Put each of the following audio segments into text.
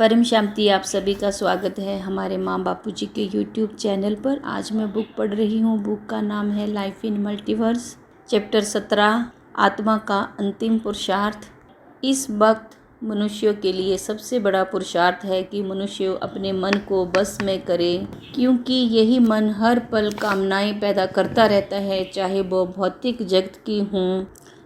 परम शांति आप सभी का स्वागत है हमारे माँ बापू जी के YouTube चैनल पर। आज मैं बुक पढ़ रही हूँ। बुक का नाम है लाइफ इन मल्टीवर्स, चैप्टर 17, आत्मा का अंतिम पुरुषार्थ। इस वक्त मनुष्यों के लिए सबसे बड़ा पुरुषार्थ है कि मनुष्य अपने मन को बस में करे, क्योंकि यही मन हर पल कामनाएं पैदा करता रहता है, चाहे वो भौतिक जगत की हों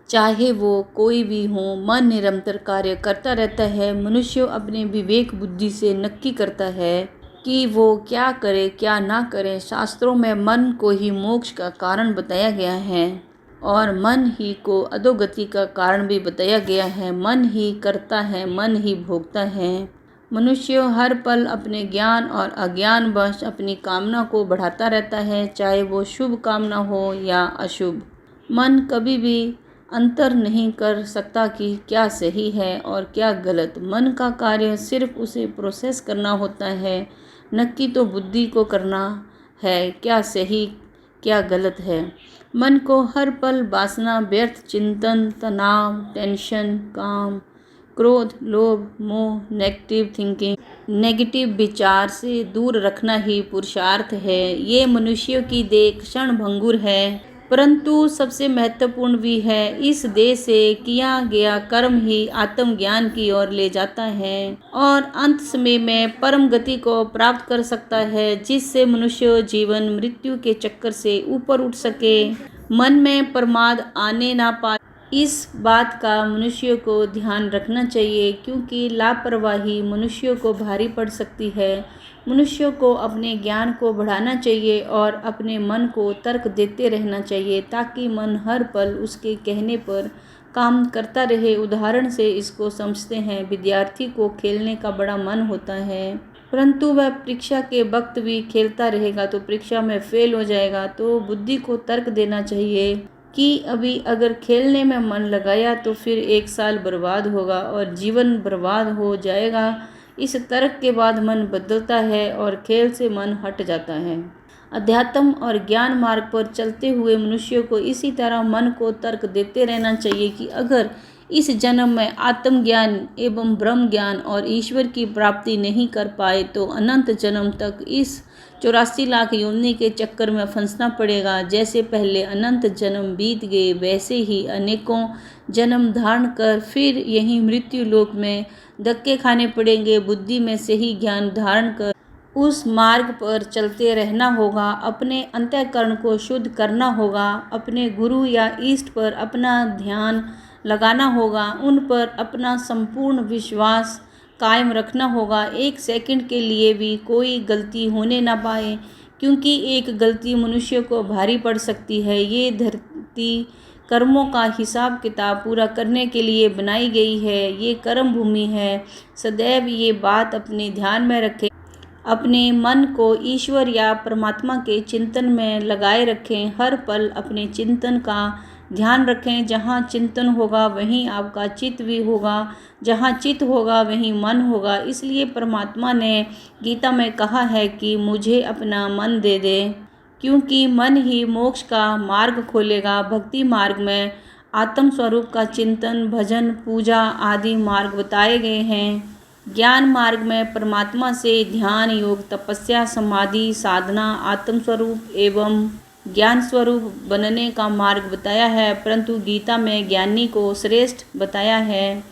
चाहे वो कोई भी हो। मन निरंतर कार्य करता रहता है। मनुष्य अपने विवेक बुद्धि से नक्की करता है कि वो क्या करे क्या ना करे। शास्त्रों में मन को ही मोक्ष का कारण बताया गया है और मन ही को अधोगति का कारण भी बताया गया है। मन ही करता है, मन ही भोगता है। मनुष्य हर पल अपने ज्ञान और अज्ञान वश अपनी कामना को बढ़ाता रहता है, चाहे वो शुभ कामना हो या अशुभ। मन कभी भी अंतर नहीं कर सकता कि क्या सही है और क्या गलत। मन का कार्य सिर्फ उसे प्रोसेस करना होता है, नक्की तो बुद्धि को करना है क्या सही क्या गलत है। मन को हर पल वासना, व्यर्थ चिंतन, तनाव, टेंशन, काम, क्रोध, लोभ, मोह, नेगेटिव थिंकिंग, नेगेटिव विचार से दूर रखना ही पुरुषार्थ है। ये मनुष्यों की देह क्षण भंगुर है, परंतु सबसे महत्वपूर्ण भी है। इस देह से किया गया कर्म ही आत्मज्ञान की ओर ले जाता है और अंत समय में परम गति को प्राप्त कर सकता है, जिससे मनुष्य जीवन मृत्यु के चक्कर से ऊपर उठ सके, मन में प्रमाद आने ना पाए। इस बात का मनुष्य को ध्यान रखना चाहिए, क्योंकि लापरवाही मनुष्य को भारी पड़ सकती है। मनुष्य को अपने ज्ञान को बढ़ाना चाहिए और अपने मन को तर्क देते रहना चाहिए, ताकि मन हर पल उसके कहने पर काम करता रहे। उदाहरण से इसको समझते हैं, विद्यार्थी को खेलने का बड़ा मन होता है, परंतु वह परीक्षा के वक्त भी खेलता रहेगा तो परीक्षा में फेल हो जाएगा। तो बुद्धि को तर्क देना चाहिए कि अभी अगर खेलने में मन लगाया तो फिर 1 साल बर्बाद होगा और जीवन बर्बाद हो जाएगा। इस तर्क के बाद मन बदलता है और खेल से मन हट जाता है। अध्यात्म और ज्ञान मार्ग पर चलते हुए मनुष्य को इसी तरह मन को तर्क देते रहना चाहिए कि अगर इस जन्म में आत्मज्ञान एवं ब्रह्म ज्ञान और ईश्वर की प्राप्ति नहीं कर पाए तो अनंत जन्म तक इस 84 लाख योनि के चक्कर में फंसना पड़ेगा। जैसे पहले अनंत जन्म बीत गए, वैसे ही अनेकों जन्म धारण कर फिर यही मृत्यु लोक में धक्के खाने पड़ेंगे। बुद्धि में सही ज्ञान धारण कर उस मार्ग पर चलते रहना होगा। अपने अंतःकरण को शुद्ध करना होगा। अपने गुरु या इष्ट पर अपना ध्यान लगाना होगा। उन पर अपना संपूर्ण विश्वास कायम रखना होगा। 1 सेकंड के लिए भी कोई गलती होने ना पाए, क्योंकि एक गलती मनुष्य को भारी पड़ सकती है। ये धरती कर्मों का हिसाब किताब पूरा करने के लिए बनाई गई है। ये कर्म भूमि है। सदैव ये बात अपने ध्यान में रखें। अपने मन को ईश्वर या परमात्मा के चिंतन में लगाए रखें। हर पल अपने चिंतन का ध्यान रखें। जहाँ चिंतन होगा वहीं आपका चित्त भी होगा, जहाँ चित्त होगा वहीं मन होगा। इसलिए परमात्मा ने गीता में कहा है कि मुझे अपना मन दे दे, क्योंकि मन ही मोक्ष का मार्ग खोलेगा। भक्ति मार्ग में आत्म स्वरूप का चिंतन, भजन, पूजा आदि मार्ग बताए गए हैं। ज्ञान मार्ग में परमात्मा से ध्यान, योग, तपस्या, समाधि, साधना, आत्म स्वरूप एवं ज्ञान स्वरूप बनने का मार्ग बताया है, परंतु गीता में ज्ञानी को श्रेष्ठ बताया है।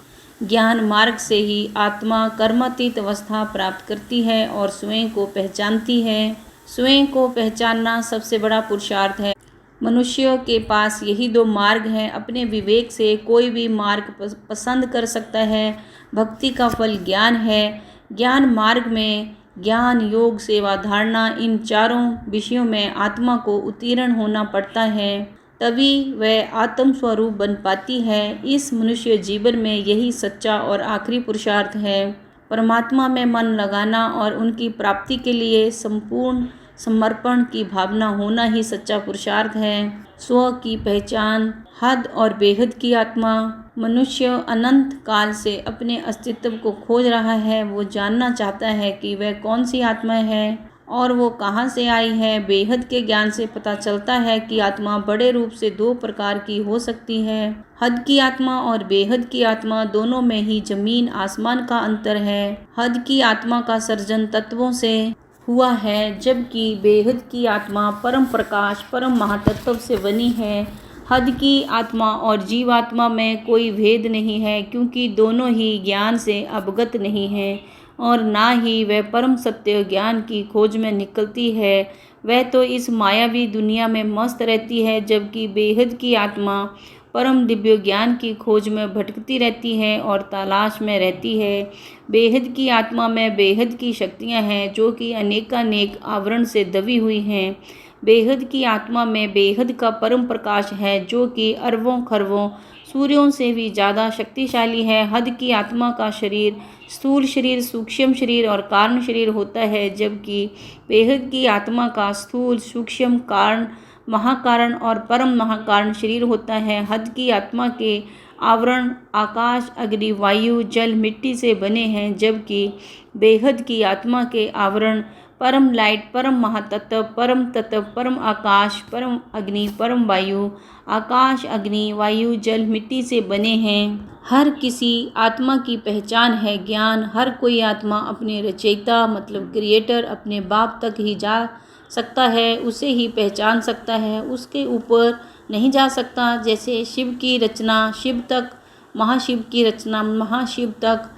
ज्ञान मार्ग से ही आत्मा कर्मातीत अवस्था प्राप्त करती है और स्वयं को पहचानती है। स्वयं को पहचानना सबसे बड़ा पुरुषार्थ है। मनुष्यों के पास यही 2 मार्ग हैं। अपने विवेक से कोई भी मार्ग पसंद कर सकता है। भक्ति का फल ज्ञान है। ज्ञान मार्ग में ज्ञान, योग, सेवा, धारणा, इन चारों विषयों में आत्मा को उत्तीर्ण होना पड़ता है, तभी वह आत्म स्वरूप बन पाती है। इस मनुष्य जीवन में यही सच्चा और आखिरी पुरुषार्थ है। परमात्मा में मन लगाना और उनकी प्राप्ति के लिए संपूर्ण समर्पण की भावना होना ही सच्चा पुरुषार्थ है। स्व की पहचान, हद और बेहद की आत्मा। मनुष्य अनंत काल से अपने अस्तित्व को खोज रहा है। वो जानना चाहता है कि वह कौन सी आत्मा है और वो कहाँ से आई है। बेहद के ज्ञान से पता चलता है कि आत्मा बड़े रूप से दो प्रकार की हो सकती है। हद की आत्मा और बेहद की आत्मा, दोनों में ही जमीन आसमान का अंतर है। हद की आत्मा का सर्जन तत्वों से हुआ है, जबकि बेहद की आत्मा परम प्रकाश परम महातत्व से बनी है। हद की आत्मा और जीवात्मा में कोई भेद नहीं है, क्योंकि दोनों ही ज्ञान से अवगत नहीं हैं और ना ही वह परम सत्य ज्ञान की खोज में निकलती है। वह तो इस मायावी दुनिया में मस्त रहती है, जबकि बेहद की आत्मा परम दिव्य ज्ञान की खोज में भटकती रहती है और तलाश में रहती है। बेहद की आत्मा में बेहद की शक्तियाँ हैं, जो कि अनेकानेक आवरण से दबी हुई हैं। बेहद की आत्मा में बेहद का परम प्रकाश है, जो कि अरबों खरबों सूर्यों से भी ज़्यादा शक्तिशाली है। हद की आत्मा का शरीर स्थूल शरीर, सूक्ष्म शरीर और कारण शरीर होता है, जबकि बेहद की आत्मा का स्थूल, सूक्ष्म, कारण, महाकारण और परम महाकारण शरीर होता है। हद की आत्मा के आवरण आकाश, अग्नि, वायु, जल, मिट्टी से बने हैं, जबकि बेहद की आत्मा के आवरण परम लाइट, परम महातत्व, परम तत्व, परम आकाश, परम अग्नि, परम वायु, आकाश, अग्नि, वायु, जल, मिट्टी से बने हैं। हर किसी आत्मा की पहचान है ज्ञान। हर कोई आत्मा अपने रचयिता मतलब क्रिएटर, अपने बाप तक ही जा सकता है, उसे ही पहचान सकता है, उसके ऊपर नहीं जा सकता। जैसे शिव की रचना शिव तक, महाशिव की रचना महाशिव तक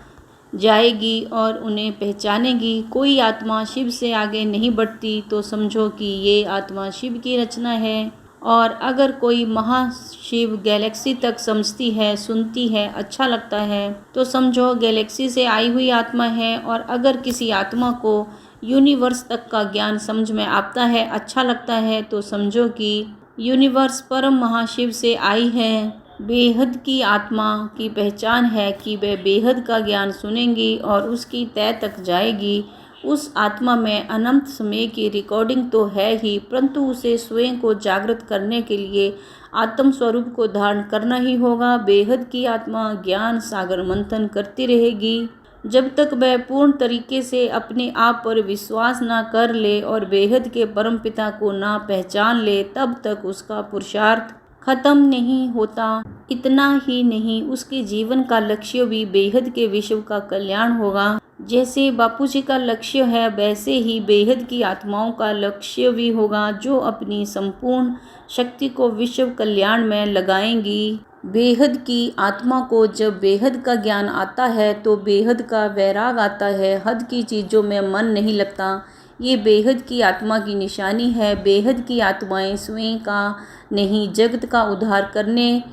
जाएगी और उन्हें पहचानेगी। कोई आत्मा शिव से आगे नहीं बढ़ती तो समझो कि ये आत्मा शिव की रचना है। और अगर कोई महाशिव गैलेक्सी तक समझती है, सुनती है, अच्छा लगता है, तो समझो गैलेक्सी से आई हुई आत्मा है। और अगर किसी आत्मा को यूनिवर्स तक का ज्ञान समझ में आता है, अच्छा लगता है, तो समझो कि यूनिवर्स परम महाशिव से आई है। बेहद की आत्मा की पहचान है कि वह बेहद का ज्ञान सुनेंगी और उसकी तह तक जाएगी। उस आत्मा में अनंत समय की रिकॉर्डिंग तो है ही, परंतु उसे स्वयं को जागृत करने के लिए आत्म स्वरूप को धारण करना ही होगा। बेहद की आत्मा ज्ञान सागर मंथन करती रहेगी जब तक वह पूर्ण तरीके से अपने आप पर विश्वास ना कर ले और बेहद के परमपिता को ना पहचान ले, तब तक उसका पुरुषार्थ खत्म नहीं होता। इतना ही नहीं, उसके जीवन का लक्ष्य भी बेहद के विश्व का कल्याण होगा। जैसे बापूजी का लक्ष्य है, वैसे ही बेहद की आत्माओं का लक्ष्य भी होगा, जो अपनी संपूर्ण शक्ति को विश्व कल्याण में लगाएंगी। बेहद की आत्मा को जब बेहद का ज्ञान आता है तो बेहद का वैराग आता है। हद की चीज़ों में मन नहीं लगता। ये बेहद की आत्मा की निशानी है। बेहद की आत्माएं स्वयं का नहीं, जगत का उद्धार करने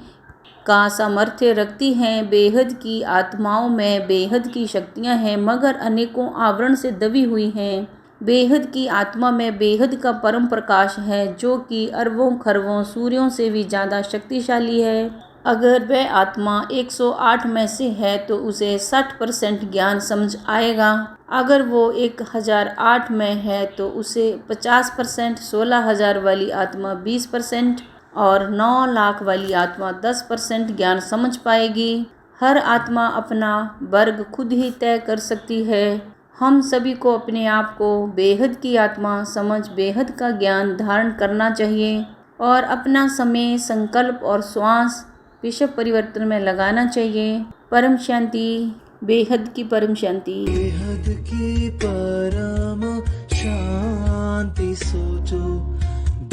का सामर्थ्य रखती हैं। बेहद की आत्माओं में बेहद की शक्तियां हैं, मगर अनेकों आवरण से दबी हुई हैं। बेहद की आत्मा में बेहद का परम प्रकाश है, जो कि अरबों खरबों सूर्यों से भी ज़्यादा शक्तिशाली है। अगर वह आत्मा 108 में से है तो उसे 60% ज्ञान समझ आएगा। अगर वो 1008 में है तो उसे 50%, 16,000 वाली आत्मा 20% और 9 लाख वाली आत्मा 10% ज्ञान समझ पाएगी। हर आत्मा अपना वर्ग खुद ही तय कर सकती है। हम सभी को अपने आप को बेहद की आत्मा समझ बेहद का ज्ञान धारण करना चाहिए और अपना समय, संकल्प और श्वास विश्व परिवर्तन में लगाना चाहिए। परम शांति। बेहद की परम शांति। बेहद की परम शांति सोचो,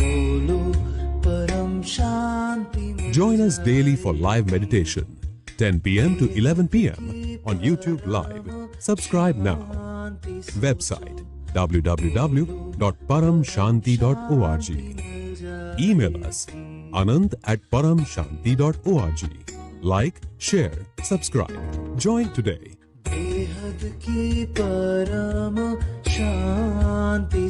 बोलो परम शांति। Join us daily for live meditation, 10 p.m. to 11 p.m. on YouTube Live. Subscribe now. Website www.paramshanti.org. Email us anant@paramshanti.org. Like, share, subscribe. Join today. बेहद की परम शांति।